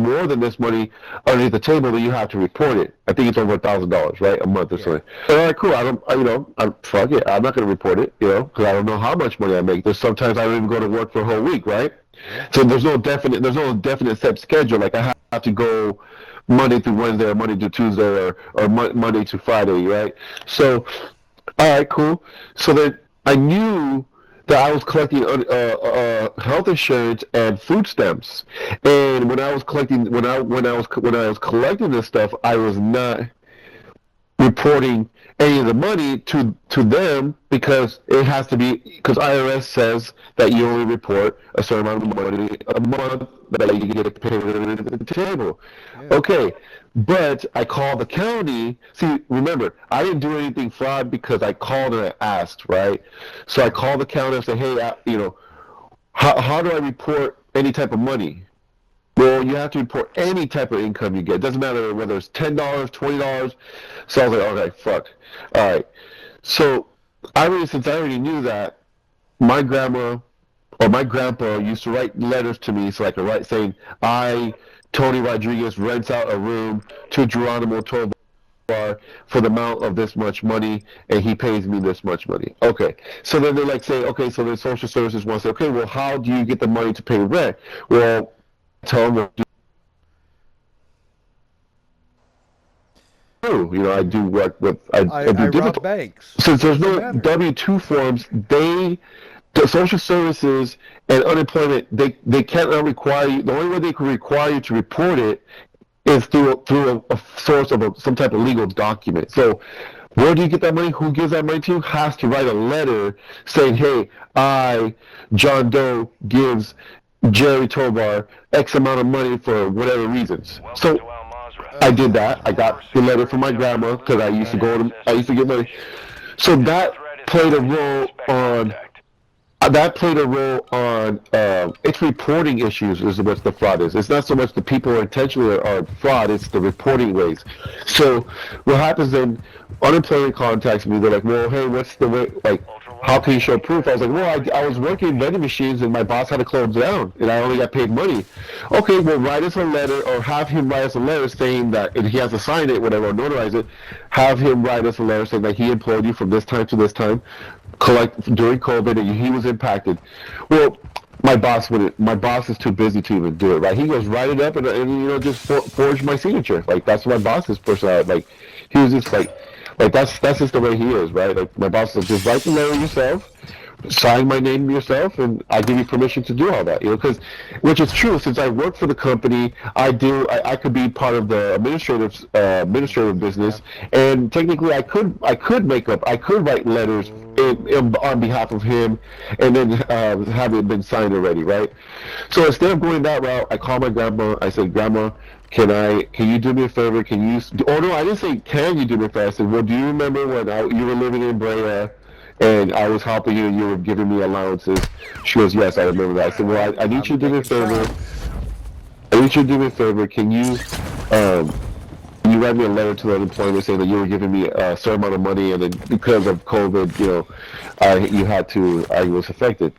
more than this money underneath the table, then you have to report it. I think it's over $1,000, right, a month or something. All right, cool. Fuck it. I'm not going to report it, because I don't know how much money I make. There's sometimes I don't even go to work for a whole week, right? So there's no definite set schedule. Like I have to go Monday through Wednesday or Monday through Tuesday or Monday to Friday, right? So, all right, cool. So then I knew that I was collecting health insurance and food stamps, and when I was collecting this stuff, I was not reporting any of the money to them because it has to be because IRS says that you only report a certain amount of money a month that you get paid at the table. Yeah. Okay, but I called the county. See, remember, I didn't do anything fraud because I called and I asked, right? So I called the county and said, hey, how do I report any type of money? Well, you have to report any type of income you get. It doesn't matter whether it's $10, $20. So I was like, okay, fuck. All right. So since I already knew that, my grandma or my grandpa used to write letters to me so I could write saying, Tony Rodriguez, rents out a room to Geronimo Tovar for the amount of this much money, and he pays me this much money. Okay. So then they say, okay, so the social services want to say, okay, well, how do you get the money to pay rent? Well, tell them I do work with I do different banks. Since there's no W-2 forms, the social services and unemployment they cannot require you. The only way they can require you to report it is through a source of some type of legal document. So where do you get that money? Who gives that money to you? Has to write a letter saying, hey, John Doe, gives Jerry Tovar X amount of money for whatever reasons. So I did that. I got the letter from my grandma because I used to get money. So that played a role on. It's reporting issues is what the fraud is. It's not so much the people intentionally are fraud, it's the reporting ways. So what happens then, unemployment contacts me, they're like, well, hey, what's the way, like, how can you show proof? I was like, well, I was working vending machines and my boss had to close down and I only got paid money. Okay, well, write us a letter or have him write us a letter saying that, and he has to sign it, whatever, or notarize it, have him write us a letter saying that he employed you from this time to this time, collect during COVID, and he was impacted. Well, my boss is too busy to even do it, right? He goes, write it up and just forge my signature. Like, that's my boss's personality. Like, he was just like that's just the way he is, right? Like, my boss says, just write the letter yourself, sign my name yourself, and I give you permission to do all that, because, which is true, since I work for the company, I could be part of the administrative business, and technically I could write letters on behalf of him, and then have it been signed already, right? So instead of going that route, I called my grandma. I said, Grandma, can you do me a favor? Oh no, I didn't say, can you do me a favor? I said, well, do you remember when you were living in Brea and I was helping you and you were giving me allowances? She goes, yes, I remember that. I said, well, I need you to do me a favor. Can you write me a letter to the unemployment saying that you were giving me a certain amount of money, and then because of COVID, I was affected.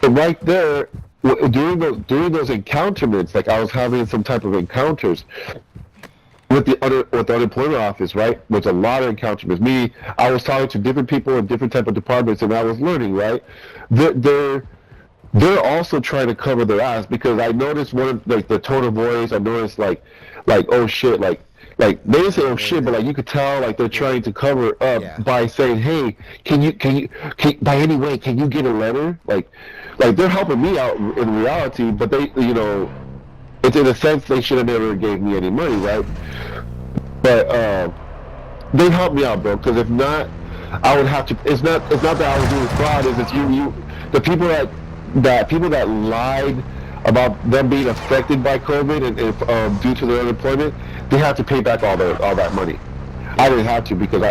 And right there, during those encounterments, like I was having some type of encounters with the unemployment office, right? There's a lot of encounterments. I was talking to different people in different type of departments, and I was learning, right? They're also trying to cover their ass, because I noticed the tone of voice. I noticed like oh shit, like they didn't say oh shit, but like you could tell like they're trying to cover up by saying, hey, can you by any way can you get a letter? Like they're helping me out in reality, but they it's in a sense they should have never gave me any money, right? But they helped me out, bro, because if not, I would have to. It's not that I was doing fraud. It's you the people that lied about them being affected by COVID and due to their unemployment, they have to pay back all that money. I didn't have to, because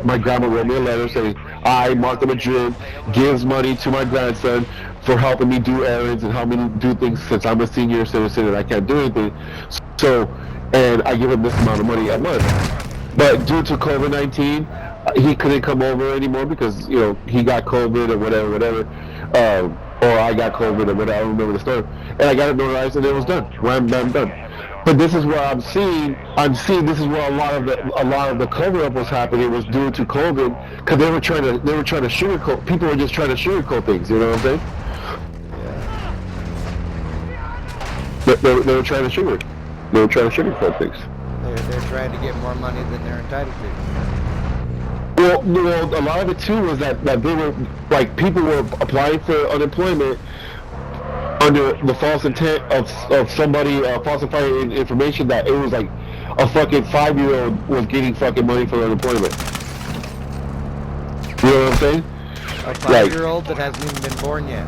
my grandma wrote me a letter saying I, Martha Madrid, gives money to my grandson for helping me do errands and helping me do things since I'm a senior citizen and I can't do anything. So, and I give him this amount of money a month. But due to COVID-19, he couldn't come over anymore because he got COVID or whatever. or I got COVID or whatever. I don't remember the story, and I got it notarized and it was done. Wham, bam, done. But this is what I'm seeing. This is where a lot of the cover up was happening. It was due to COVID because they were trying to sugarcoat. People were just trying to sugarcoat things. You know what I'm saying? Yeah. They were trying to sugarcoat things. They're trying to get more money than they're entitled to. Well, a lot of it too was that they were like people were applying for unemployment under the false intent of somebody falsifying information that it was like a fucking 5-year-old was getting fucking money for unemployment. You know what I'm saying? A 5-year-old that hasn't even been born yet.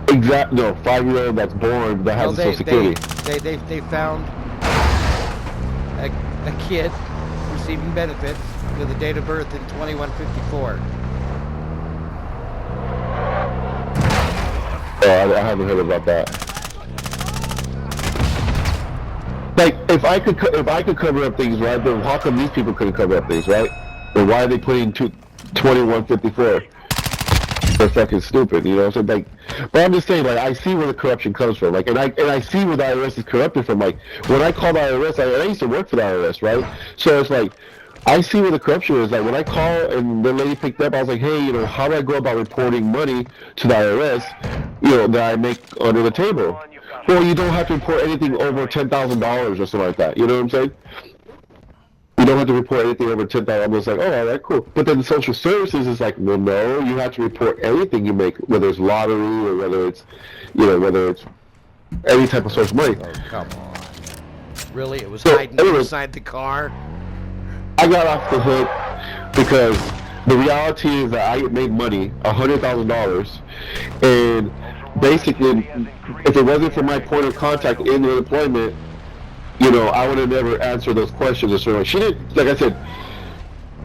Exactly. No, 5-year-old that's born that has Social Security. They found a kid receiving benefits with a date of birth in 2154. Oh, I haven't heard about that. Like, if I could cover up things, right? Then how come these people couldn't cover up things, right? And why are they putting 2154? They're fucking stupid, you know. So like, but I'm just saying, like, I see where the corruption comes from, like, and I see where the IRS is corrupted from. Like, when I call the IRS, I used to work for the IRS, right? So it's like, I see where the corruption is. Like, when I call and the lady picked up, I was like, hey, you know, how do I go about reporting money to the IRS, you know, that I make under the table? Well, you don't have to report anything over $10,000 or something like that. You know what I'm saying? You don't have to report anything over $10,000. I'm just like, oh, all right, cool. But then the social services is like, well, no, you have to report anything you make, whether it's lottery or whether it's, you know, whether it's any type of source of money. Oh, come on. Really? It was hiding inside the car? I got off the hook because the reality is that I made money, $100,000, and basically, if it wasn't for my point of contact in the unemployment, you know, I would have never answered those questions or so. She didn't, like I said,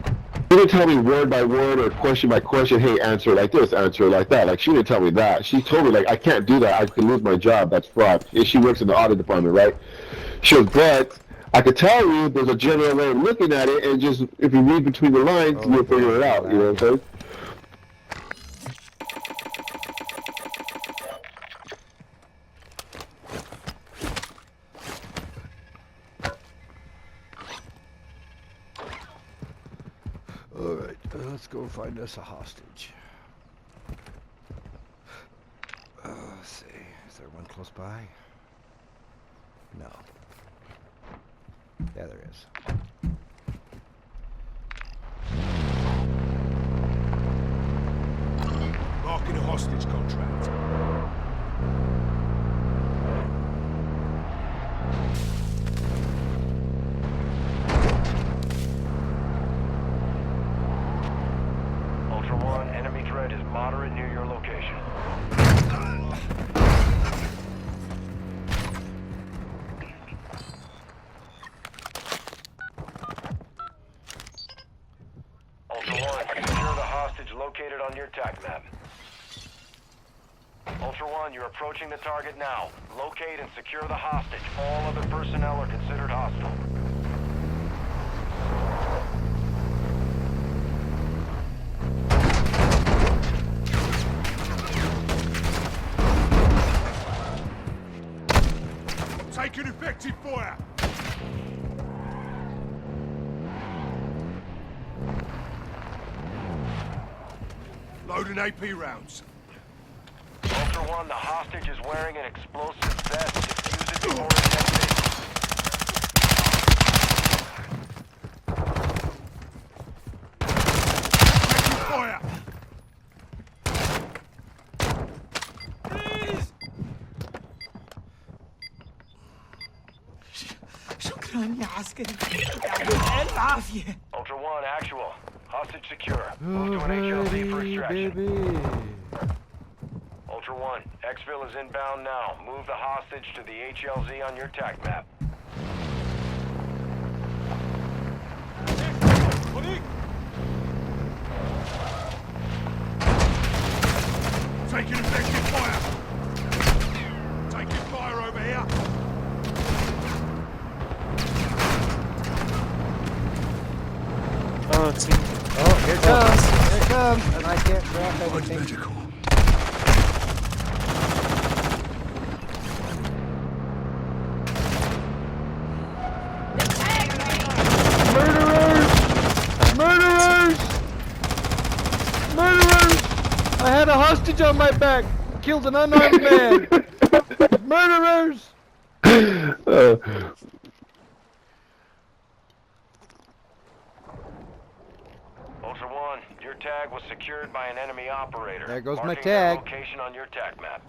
she didn't tell me word by word or question by question, hey, answer like this, answer like that. Like, she didn't tell me that. She told me, like, I can't do that. I could lose my job. That's fraud. And she works in the audit department, right? She goes, but I could tell you there's a general way of looking at it, and just if you read between the lines, you'll figure it out. You know what I'm saying? All right, let's go find us a hostage. Let's see, is there one close by? No. Yeah, there is. Marking a hostage contract. Ultra One, enemy threat is moderate near your location. Ultra One, secure the hostage located on your TAC map. Ultra One, you're approaching the target now. Locate and secure the hostage. All other personnel are considered hostile. Taking effective fire! Loading AP rounds. Ultra One, the hostage is wearing an explosive vest. Defuse it before it detonates. Taking fire! شكرا يا عسكري بألف عافية. Ultra One, actual. Hostage secure. Move to an HLZ for extraction. Baby. Ultra One, exfil is inbound now. Move the hostage to the HLZ on your TAC map. Taking effective fire! Taking fire over here! Oh, team. Oh, here it comes. Here it comes. And I can't grab anything. Medical. a hostage on my back. Killed an unarmed man. Murderers. Ultra One, your tag was secured by an enemy operator. There goes my Marking their tag. location on your tag map.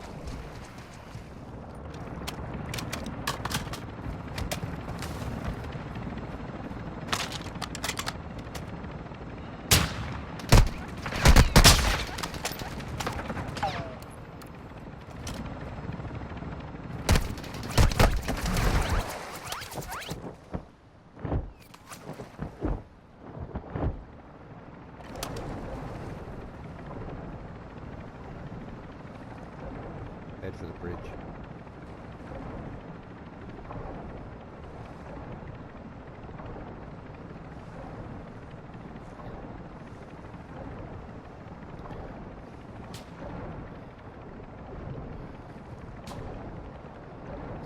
Head for the bridge.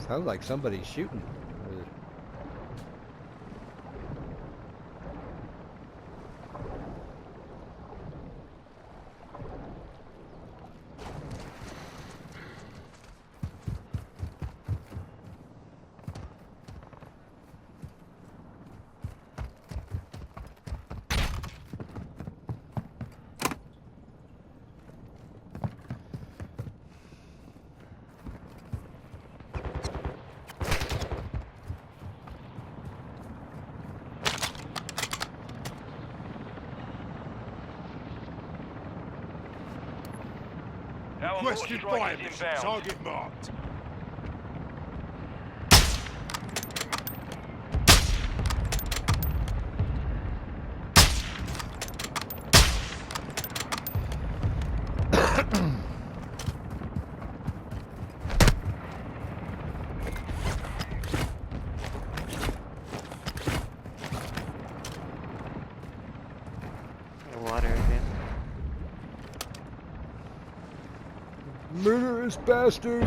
Sounds like somebody's shooting. Requested fire mission. Target marked. Water again. Murderous bastards!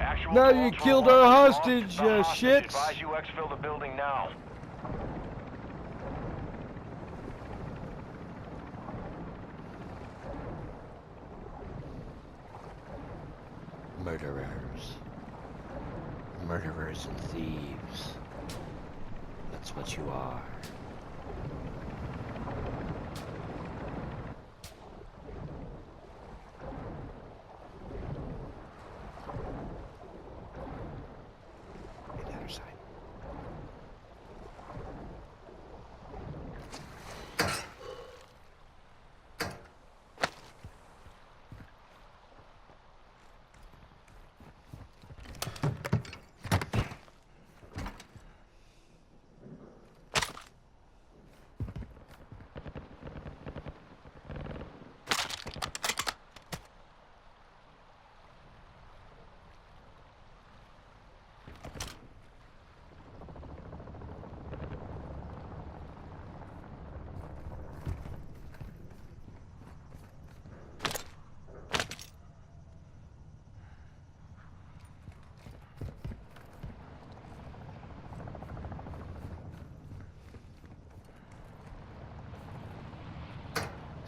Actual Now to you Ultra killed One, our we've lost hostage, the you hostage. shits. Advise you exfil the building now. Murderers. Murderers and thieves. That's what you are. The other side.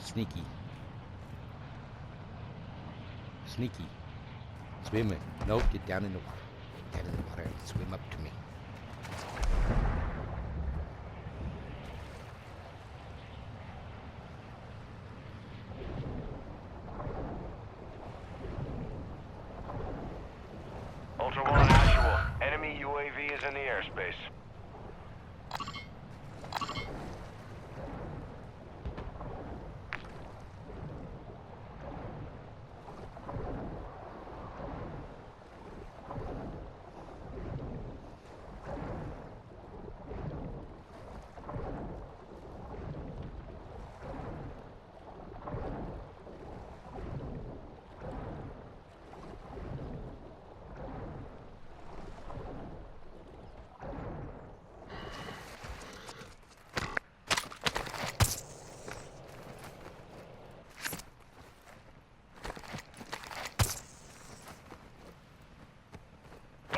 Sneaky. Sneaky. Swim it. Nope, get down in the water. Get down in the water and swim up to me. Ultra One, actual. Enemy UAV is in the airspace.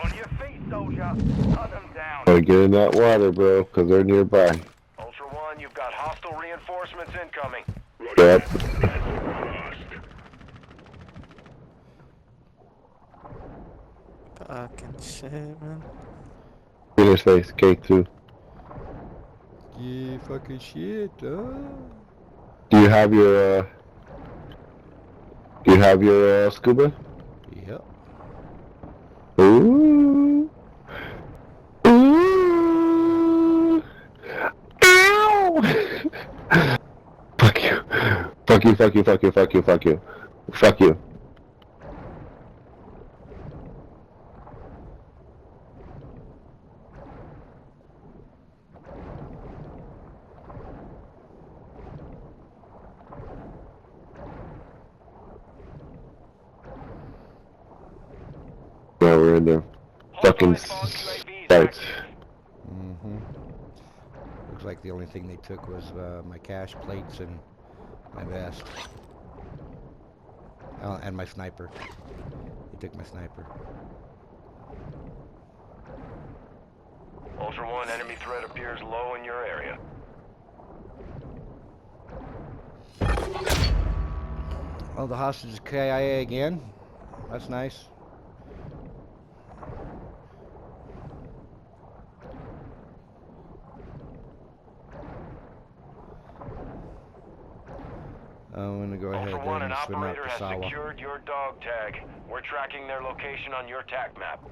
On your feet, soldier. Hunt them down. Gotta get in that water, bro, because they're nearby. Ultra One, you've got hostile reinforcements incoming. Yep. Fucking shit, man. In his face, K2. Yeah, fucking shit, Do you have your, scuba? Yep. Ooh. Ooh. Ow! Fuck you. Fuck you, fuck you, fuck you, fuck you, fuck you. Fuck you. Now we're in there. Fucking sites. Mm-hmm. Looks like the only thing they took was my cash plates and my vest. Oh, and my sniper. They took my sniper. Ultra One, enemy threat appears low in your area. Oh, the hostage is KIA again? That's nice. I'm gonna go ahead Ultra One, an and swim out operator to has Sawa. secured your dog tag. We're tracking their location on your TAC map.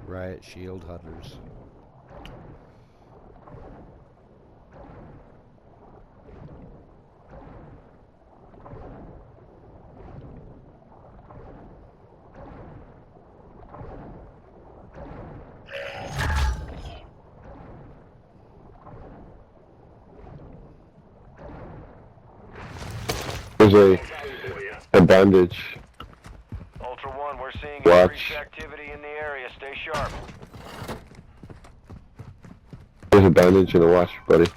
Riot Shield Hunters. There's a bandage. Ultra One, we're seeing Watch. increased activity in the area. Stay sharp. There's a bandage and a watch, buddy.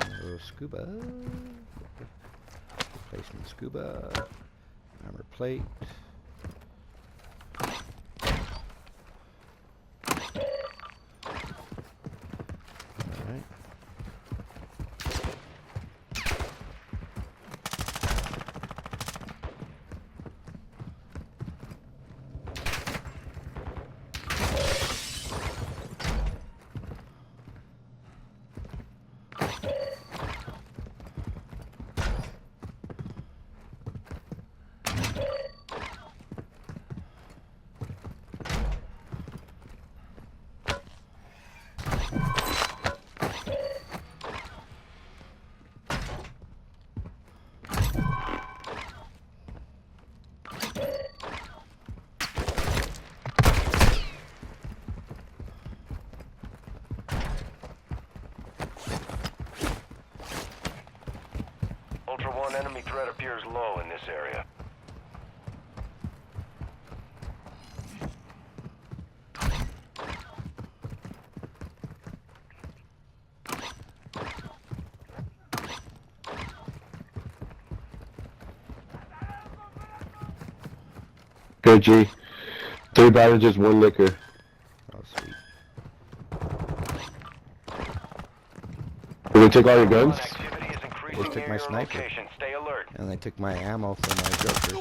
Oh, scuba. Replacement scuba. Armor plate. Alright. Ultra One, enemy threat appears low in this area. Here, G. 3 bandages, 1 liquor. Oh, sweet. Did they take all your guns? Activity is increasing They took near my your sniper. location. Stay alert. And they took my ammo from my Joker.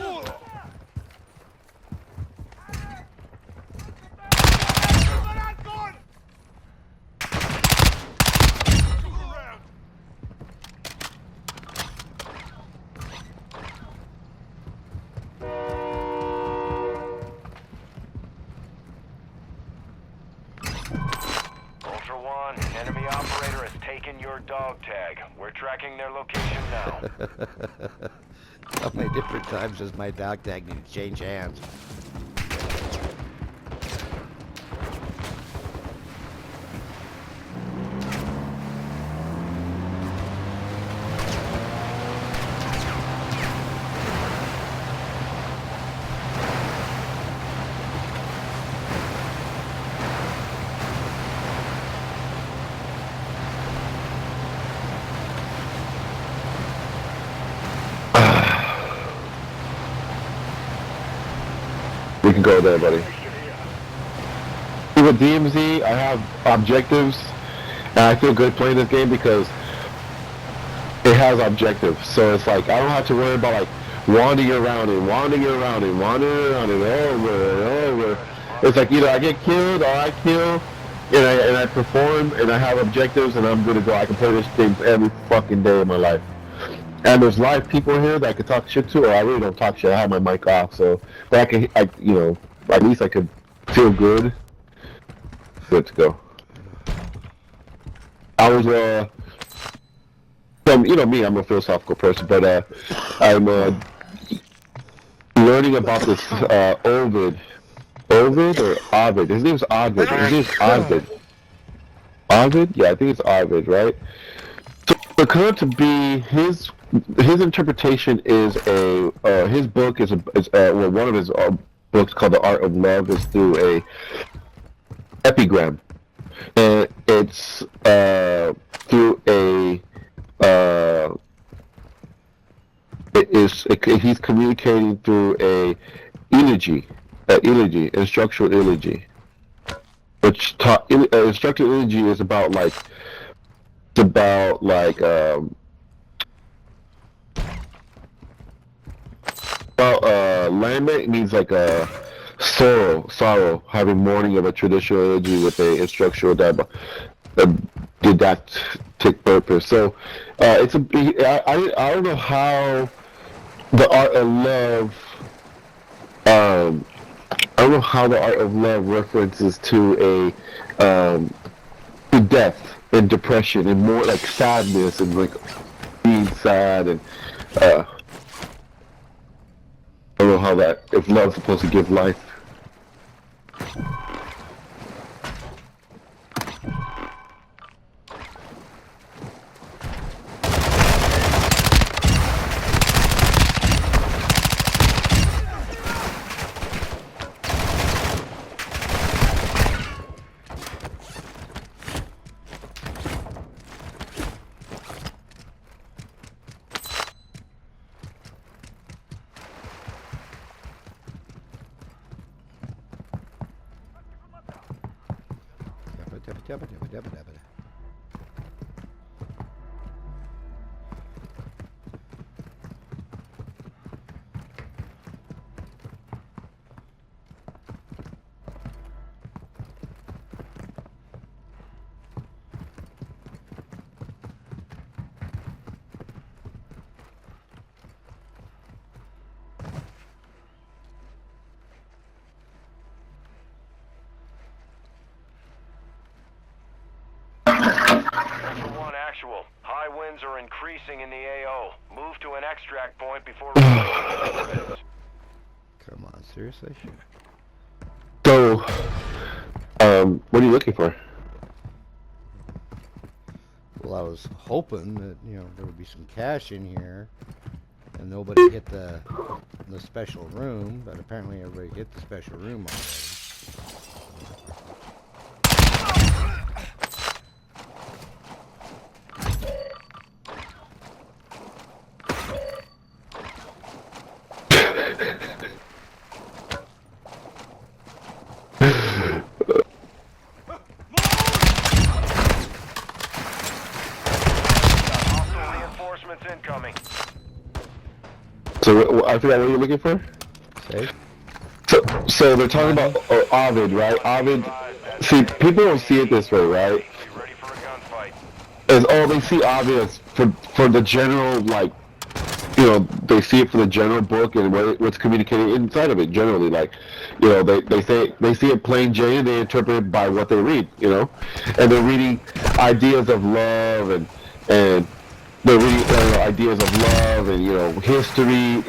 Ultra One, enemy operator has taken your dog tag. We're tracking their location now. How many different times does my dog tag need to change hands? can go there, buddy. With DMZ, I have objectives, and I feel good playing this game because it has objectives. So it's like I don't have to worry about like wandering around and over and over. It's like either I get killed or I kill, and I perform, and I have objectives, and I'm gonna go. I can play this game every fucking day of my life. And there's live people here that I could talk shit to, or I really don't talk shit. I have my mic off, so but you know, at least I could feel good. Good to go. I was you know me, I'm a philosophical person, but I'm learning about this Ovid or Ovid. His name's Ovid. His name's Ovid. Ovid? Yeah, I think it's Ovid, right? So it comes to be his interpretation is his book is well, one of his books called The Art of Love is through a epigram, and it's through a he's communicating through a elegy, instructional elegy, which instructional elegy is about like lament means like a sorrow, having mourning of a traditional elegy with a instructional didactic purpose. So it's I don't know how the art of love I don't know how the art of love references to to death and depression and more like sadness and like being sad and I don't know how that, if love's supposed to give life. High winds are increasing in the AO. Move to an extract point before Come on, seriously? So, what are you looking for? Well, I was hoping that, you know, there would be some cash in here and nobody hit the special room, but apparently everybody hit the special room already. incoming. So I forgot what you're looking for? Say? So they're talking about Ovid, right? Ovid. See, people don't see it this way, right? Ready for a gunfight. As they see Ovid as for the general, like, you know, they see it for the general book and what's communicated inside of it. Generally, like, you know, they see it plain Jane and they interpret it by what they read, you know, and they're reading ideas of love and they're reading ideas of love and, you know, history,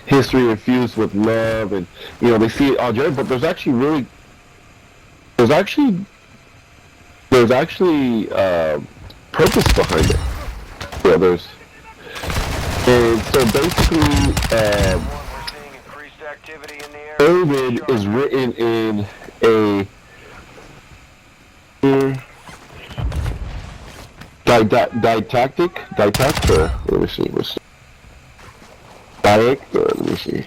history infused with love, and, you know, they see it all general, but there's actually purpose behind it. Yeah, and so basically, Ovid is written in a didactic. Let me see. Let me see.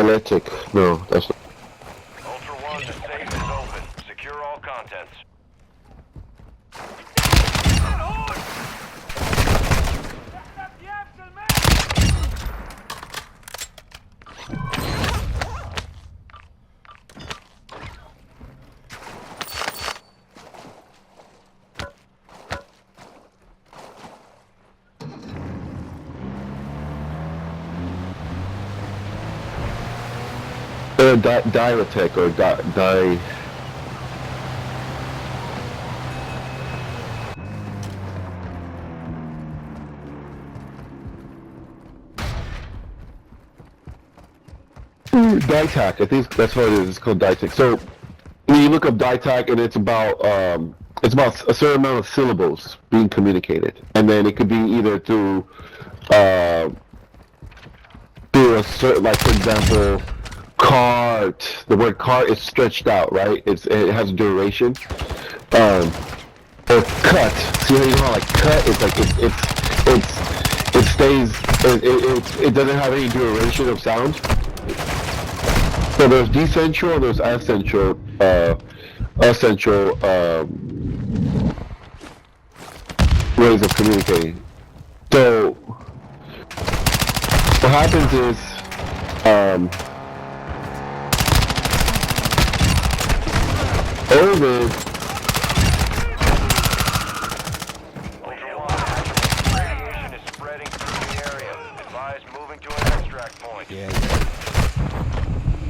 Dialectic. No, that's not. Ultra One, the safe is open. Secure all contents. Dialectic or di. DITAC, I think that's what it is. It's called DITAC. So when you look up DITAC, and it's about a certain amount of syllables being communicated, and then it could be either through a certain, like for example, cart. The word cart is stretched out, right? It has a duration. Or cut. See how you know how like cut? It's like it stays. It doesn't have any duration of sound. So there's decentral and there's essential ways of communicating. So what happens is Ovid Radiation is spreading through the area. Advise moving to an extract point. Yeah.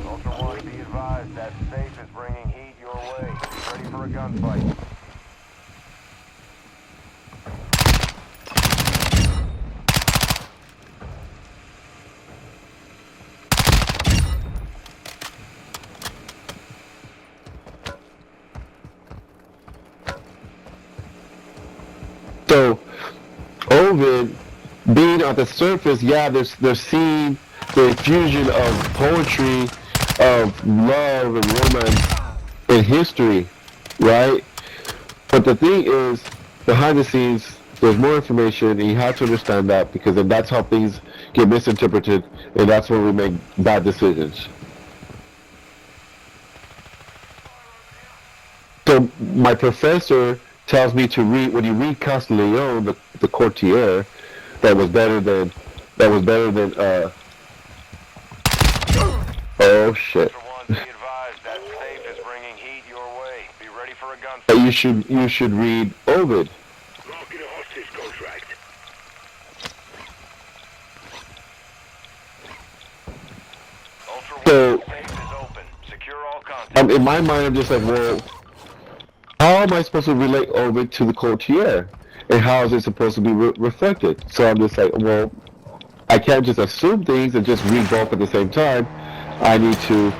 Ultra One, be advised that safe is bringing heat your way. Be ready for a gunfight. So, Ovid, being on the surface, yeah, they're seeing the infusion of poetry, of love and romance in history, right? But the thing is, behind the scenes, there's more information, and you have to understand that, because then that's how things get misinterpreted, and that's when we make bad decisions. So my professor tells me to read, when you read Castiglione, the courtier, that was better than oh shit. Ultra One, be advised that safe is bringing heat your way. Be ready for a gunfight. But you should read Ovid. Marking a hostage contract. Ultra One, So- the safe is open. Secure all contents. In my mind, I'm just like, well, how am I supposed to relate Ovid to the courtier? And how is it supposed to be reflected? So I'm just like, well, I can't just assume things and just read both at the same time. I need to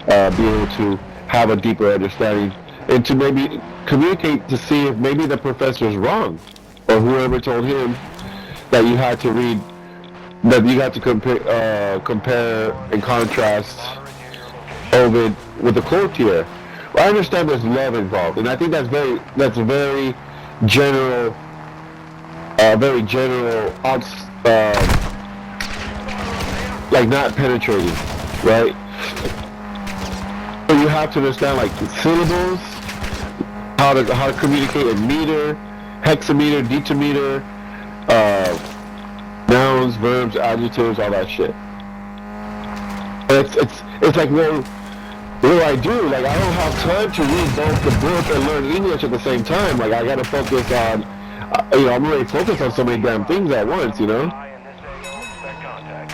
be able to have a deeper understanding and to maybe communicate to see if maybe the professor is wrong, or whoever told him that you had to read, that you had to compare and contrast Ovid with the courtier. Well, I understand there's love involved, and I think that's very general, like not penetrating, right? So you have to understand like the syllables, how to communicate in meter, hexameter, decimeter, nouns, verbs, adjectives, all that shit. It's like, well, what do I do? Like, I don't have time to read both the book and learn English at the same time. Like, I gotta focus on, I'm already focused on so many damn things at once, you know? Eye in this AO, expect contact.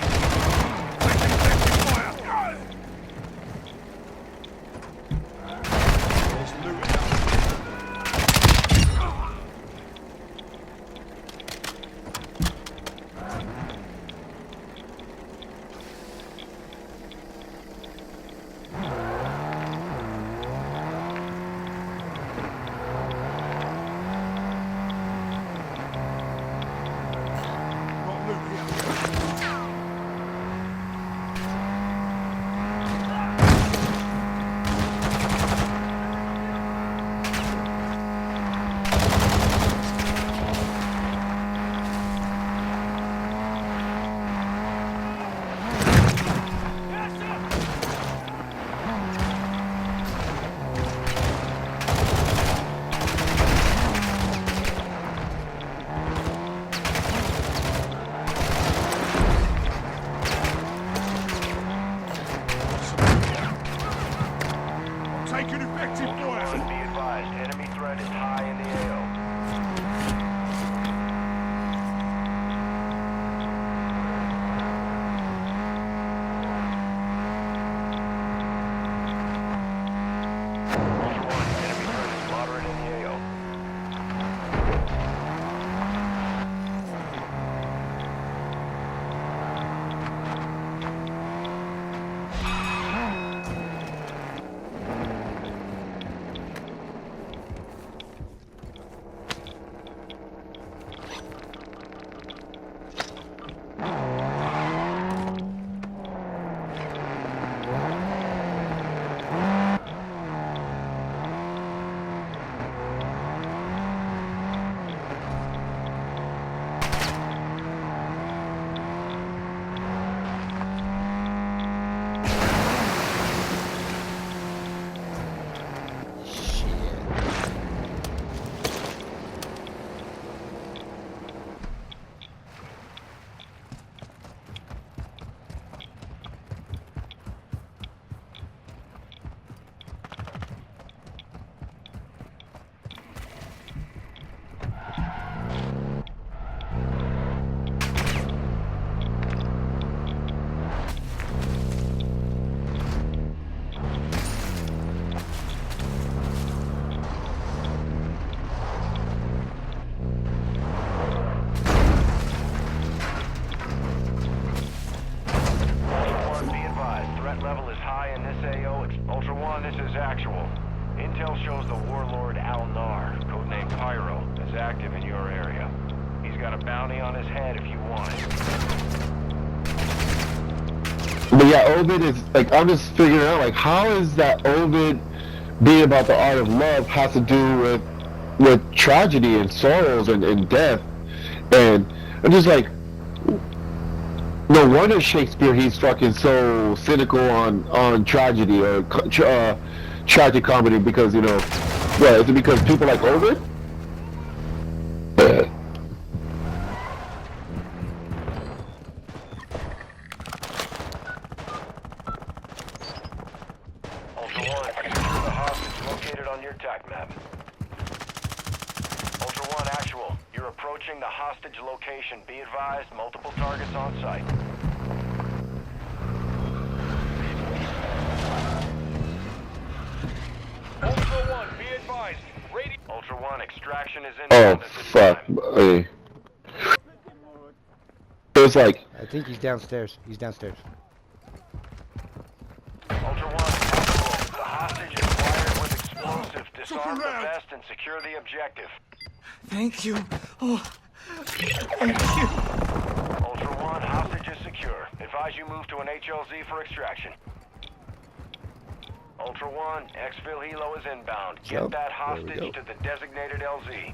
got a bounty on his head if you want it. But yeah, Ovid is like, I'm just figuring out like, how is that Ovid being about the art of love has to do with tragedy and sorrows and death, and I'm just like, no wonder Shakespeare he's fucking so cynical on tragedy or tragic comedy, because you know, what is it, because people like Ovid? Ultra One, secure the hostage located on your TAC map. Ultra One, actual. You're approaching the hostage location. Be advised, multiple targets on site. Ultra One, be advised. Ultra One, extraction is Oh inbound at this fuck! time. Hey. It's like, I think he's downstairs. He's downstairs. Ultra One, actual. The hostage is wired with explosive. Disarm the vest and secure the objective. Thank you. Oh, thank you. Ultra One, hostage is secure. Advise you move to an HLZ for extraction. Ultra One, exfil helo is inbound. Get Yep, that there we hostage go. to the designated LZ.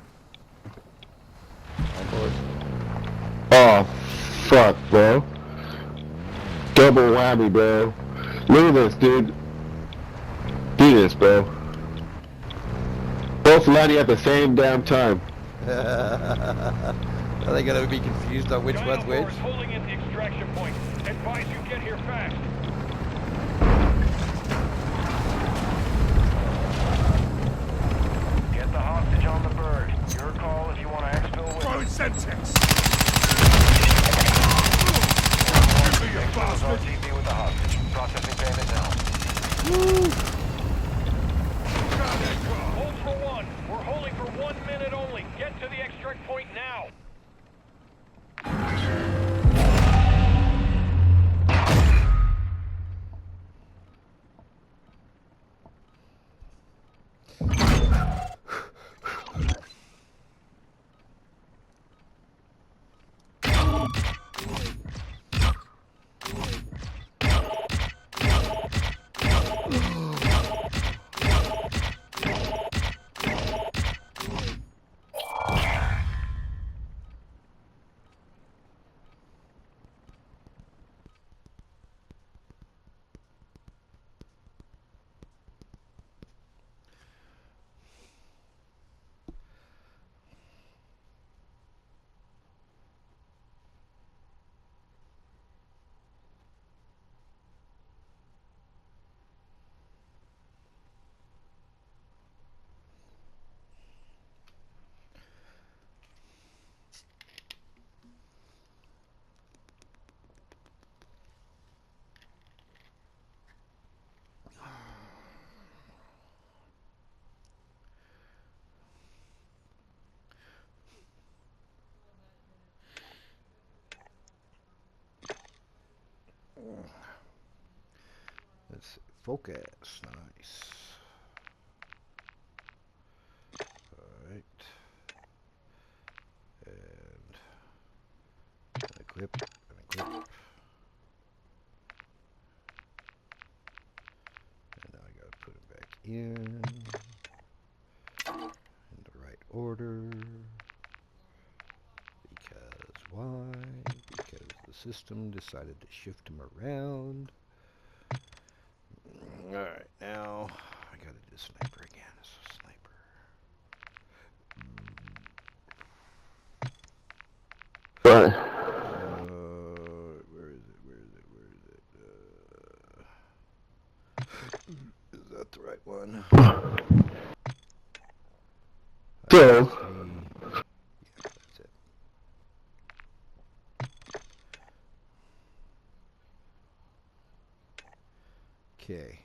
On board. oh fuck, bro! Double whammy, bro! Look at this, dude. Do this, bro. Both landing at the same damn time. Are they gonna be confused on which one's which? Holding at the extraction point. Advise you get here fast. Get the hostage on the bird. Your call if you want to exfil with Throwing Semtex. Exfil is on TV with the hostage. Processing payment now. Ultra One, we're holding for 1 minute only. Get to the extract point now. Let's focus. Nice. Alright. And equip. And equip. And now I gotta put it back in the right order. Because why? Because the system decided to shift them around. Alright, now I gotta do sniper again. It's a sniper. Right. Where is it? Where is it? Where is it? Is that the right one? So, Yeah, that's it. Okay.